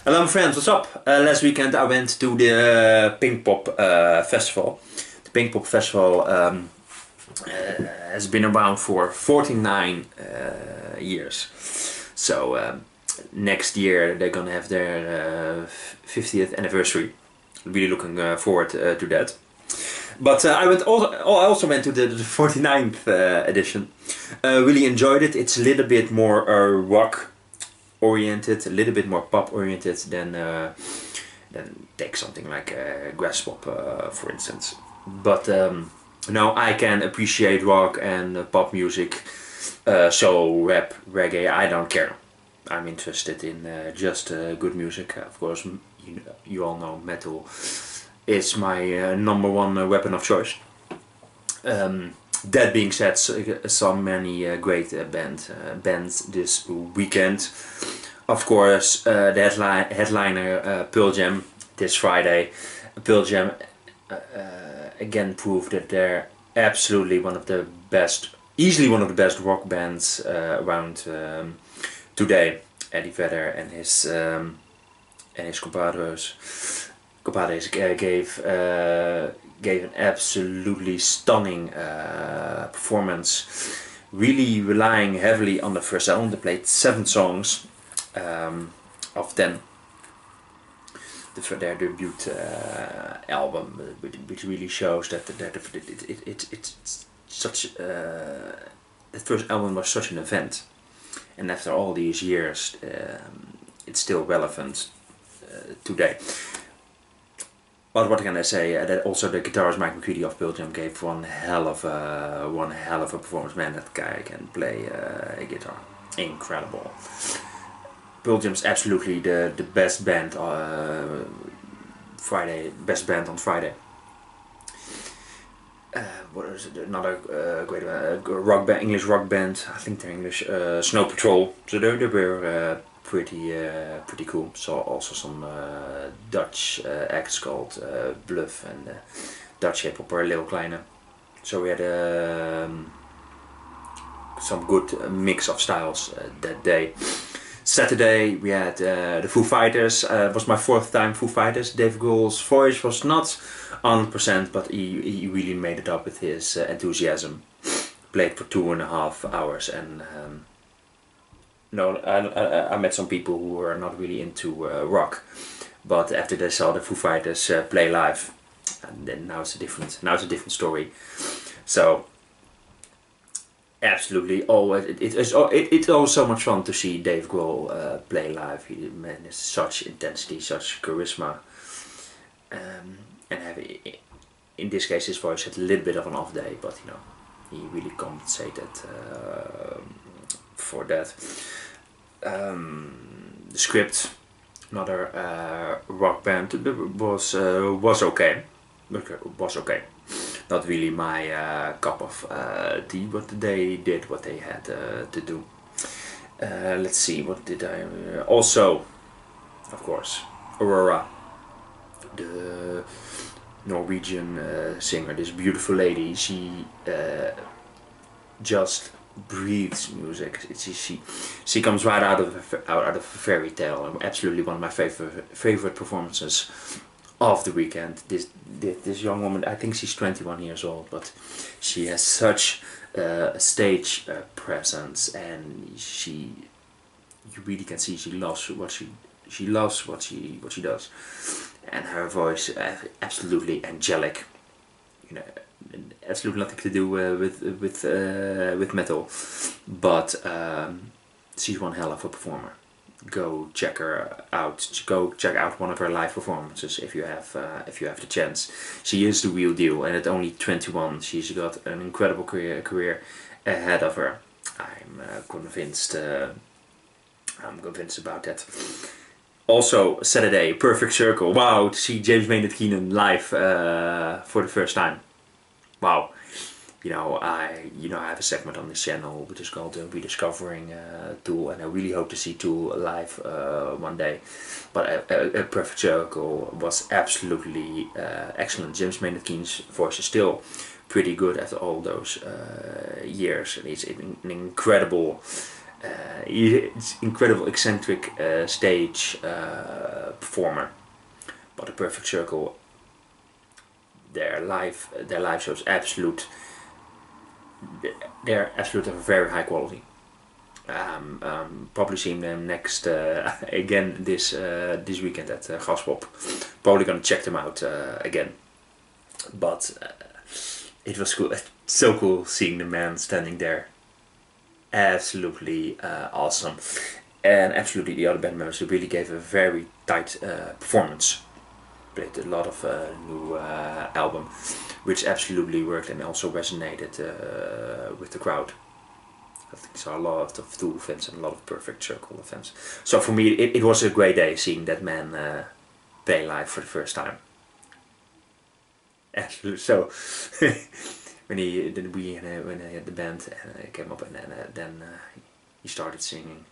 Hello friends, what's up? Last weekend I went to the Pinkpop festival. The Pinkpop festival has been around for 49 years. So next year they're gonna have their 50th anniversary. Really looking forward to that. But I also went to the 49th edition. Really enjoyed it. It's a little bit more rock oriented, a little bit more pop oriented than take something like grass pop, for instance. But no, I can appreciate rock and pop music, so rap, reggae, I don't care. I'm interested in just good music. Of course, you all know metal is my number one weapon of choice. That being said, so many great bands this weekend. Of course, the headliner Pearl Jam this Friday. Pearl Jam again proved that they're absolutely one of the best, easily one of the best rock bands around today. Eddie Vedder and his compadres gave an absolutely stunning performance, really relying heavily on the first album. They played 7 songs of 10. Their debut album, which really shows that it's such the first album was such an event, and after all these years, it's still relevant today. But what can I say? That also the guitarist Mike McCready of Pearl Jam gave one hell of a performance. Man, that guy can play a guitar, incredible. Pearl Jam's absolutely the best band. Best band on Friday. What is it? Another great rock band, English rock band. I think they're English. Snow Patrol. So they were pretty cool. Saw also some Dutch acts called Bluff and Dutch hip hop, Lil Kleine. So we had some good mix of styles that day. Saturday we had the Foo Fighters. It was my 4th time Foo Fighters. Dave Grohl's voice was not 100%, but he really made it up with his enthusiasm. Played for 2.5 hours, and no, I met some people who were not really into rock, but after they saw the Foo Fighters play live, and then now it's a different story. So absolutely, it's always so much fun to see Dave Grohl play live. Man, there's such intensity, such charisma, and in this case his voice had a little bit of an off day, but you know, he really compensated for that. The Script, another rock band, was okay. Was okay. Not really my cup of tea, but they did what they had to do. Let's see, what did I... also, of course, Aurora, the Norwegian singer, this beautiful lady. She just breathes music. She comes right out of a fairy tale. Absolutely one of my favorite performances of the weekend. This young woman, I think she's 21 years old, but she has such a stage presence, and you really can see she loves what she does, and her voice absolutely angelic. You know, absolutely nothing to do with metal, but she's one hell of a performer. Go check her out. Go check out one of her live performances if you have the chance. She is the real deal, and at only 21, she's got an incredible career ahead of her. I'm convinced. I'm convinced about that. Also, Saturday, Perfect Circle. Wow, to see James Maynard Keenan live for the first time. Wow. You know, I have a segment on this channel which is called Rediscovering Tool, and I really hope to see Tool live one day. But Perfect Circle was absolutely excellent. James Maynard Keenan's voice is still pretty good after all those years, and he's an incredible He's incredible, eccentric stage performer. But the Perfect Circle, their live shows, they're absolute of very high quality. Probably seeing them next again this weekend at Gaspop. Probably gonna check them out again. But it was cool. So cool seeing the man standing there. Absolutely awesome. And absolutely the other band members really gave a very tight performance. Played a lot of new album, which absolutely worked and also resonated with the crowd. I think I saw a lot of Tool fans and a lot of Perfect Circle fans. So for me, it was a great day seeing that man play live for the first time. Absolutely. So when he had the band came up and then he started singing.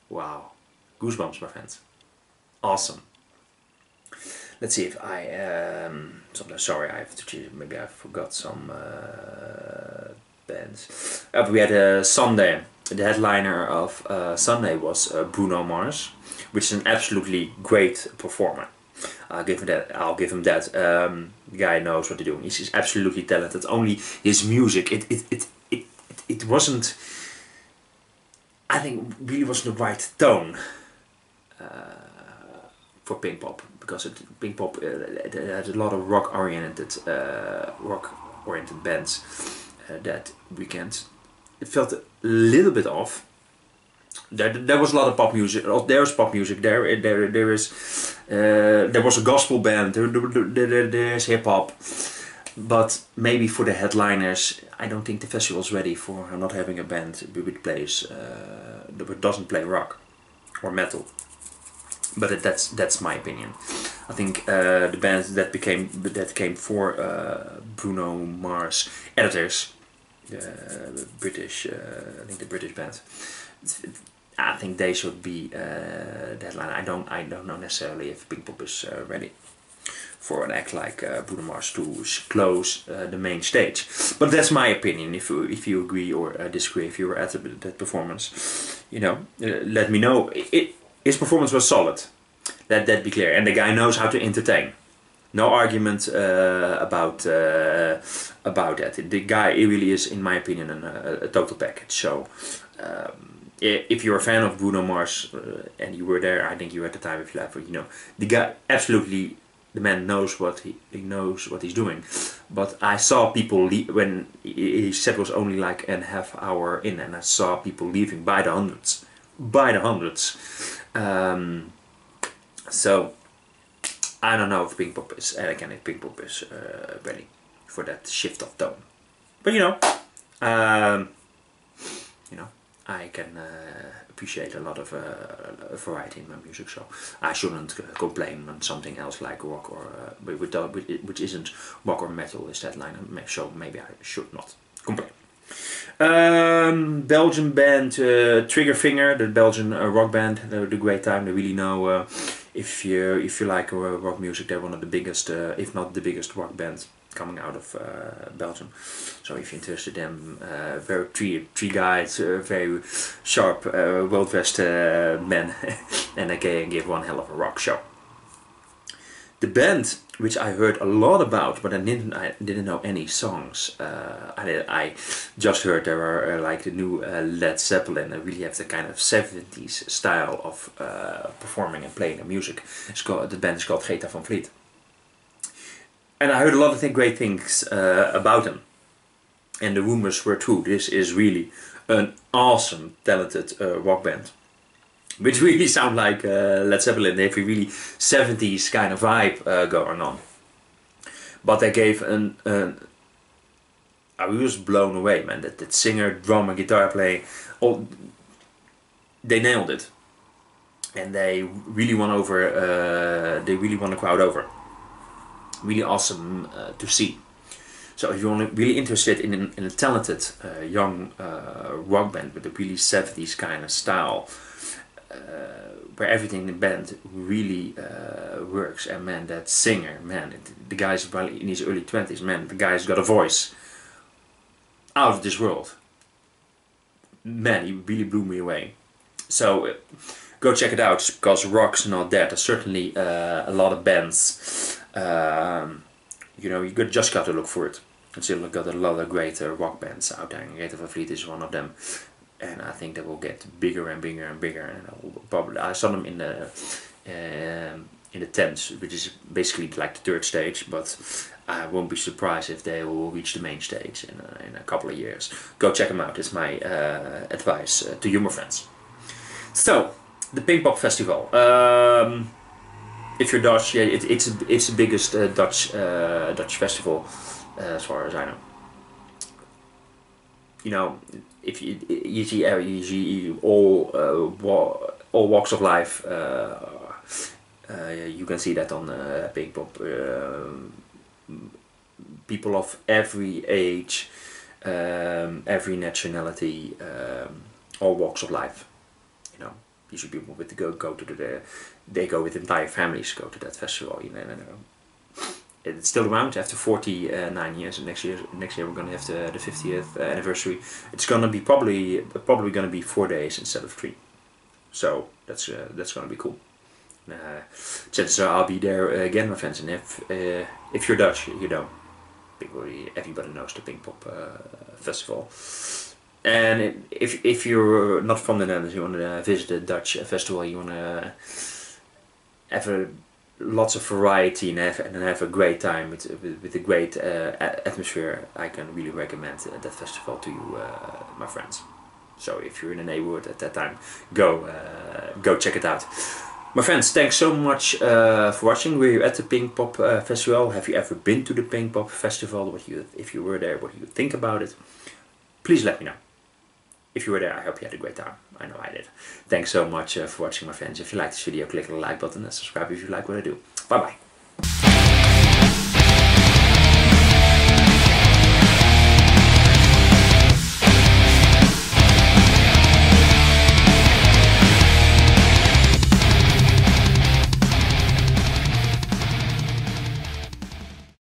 Wow, goosebumps, my friends. Awesome. Let's see if I sorry, I have to choose. Maybe I forgot some bands. We had Sunday. The headliner of Sunday was Bruno Mars, which is an absolutely great performer. I'll give him that. The guy knows what he's doing. He's absolutely talented. Only his music, it wasn't. I think really wasn't the right tone for Pinkpop, because Pinkpop had a lot of rock-oriented bands that weekend. It felt a little bit off. There was a lot of pop music. There's pop music. There was a gospel band. There's hip hop. But maybe for the headliners, I don't think the festival's ready for not having a band which plays that doesn't play rock or metal. But that's my opinion. I think the band that came for Bruno Mars editors, the British band. I think they should be the headline. I don't know necessarily if Pinkpop is ready for an act like Bruno Mars to close the main stage. But that's my opinion. If you agree or disagree, if you were at that performance, let me know. His performance was solid. Let that be clear. And the guy knows how to entertain. No argument about that. The guy really is, in my opinion, a total package. So if you're a fan of Bruno Mars and you were there, I think you were at the time of your life. The guy absolutely, the man knows what he knows what he's doing. But I saw people when he said it was only like a half hour in, and I saw people leaving by the hundreds. So I don't know if Pinkpop is, and again, if Pinkpop is ready for that shift of tone. But I can appreciate a lot of variety in my music, so I shouldn't complain when something else like rock or which isn't rock or metal is that line. So maybe I should not complain. Belgian band Triggerfinger, the Belgian rock band, the great time. They really know if you like rock music. They're one of the biggest, if not the biggest rock band coming out of Belgium. So if you're interested in very three guys, very sharp, well dressed men, and they can give one hell of a rock show. The band, which I heard a lot about, but I didn't know any songs. I just heard there are like the new Led Zeppelin. They really have the kind of 70s style of performing and playing the music. The band is called Greta Van Fleet. And I heard a lot of great things about them. And the rumors were true. This is really an awesome, talented rock band. Which really sound like Led Zeppelin. They have a really 70s kind of vibe going on. But they gave I was blown away, man. That singer, drummer, guitar playing, they nailed it. And they really won over. They really won the crowd over. Really awesome to see. So if you're really interested in a talented young rock band with a really 70s kind of style, where everything in the band really works, and man, that singer, man, the guy's probably in his early 20s, man, the guy's got a voice out of this world. man, he really blew me away. So go check it out, because rocks and all that. There's certainly a lot of bands. You know, just got to look for it. And still got a lot of great rock bands out there. And Greta Van Fleet is one of them. And I think they will get bigger and bigger and bigger. And I saw them in the tents, which is basically like the third stage. But I won't be surprised if they will reach the main stage in a couple of years. Go check them out. It's my advice to you, my friends. So, the Pinkpop Festival. If you're Dutch, yeah, it's the biggest Dutch festival, as far as I know. You know, if you see all walks of life. You can see that on Pinkpop. People of every age, every nationality, all walks of life. You know, usually people with go to they go with entire families go to that festival. You know, it's still around after 49 years. And next year we're gonna have the 50th anniversary. It's gonna be probably gonna be 4 days instead of 3. So that's gonna be cool. Chances are I'll be there again, my friends. And if you're Dutch, you know, everybody knows the Pinkpop festival. And if you're not from the Netherlands, you want to visit the Dutch festival, you want to have lots of variety and have a great time with a great atmosphere, I can really recommend that festival to you, my friends. So if you're in the neighborhood at that time, go check it out. My friends, thanks so much for watching. We're at the Pinkpop Festival. Have you ever been to the Pinkpop Festival? If you were there, what do you think about it? Please let me know. If you were there, I hope you had a great time. I know I did. Thanks so much for watching, my friends. If you liked this video, click the like button and subscribe if you like what I do. Bye bye.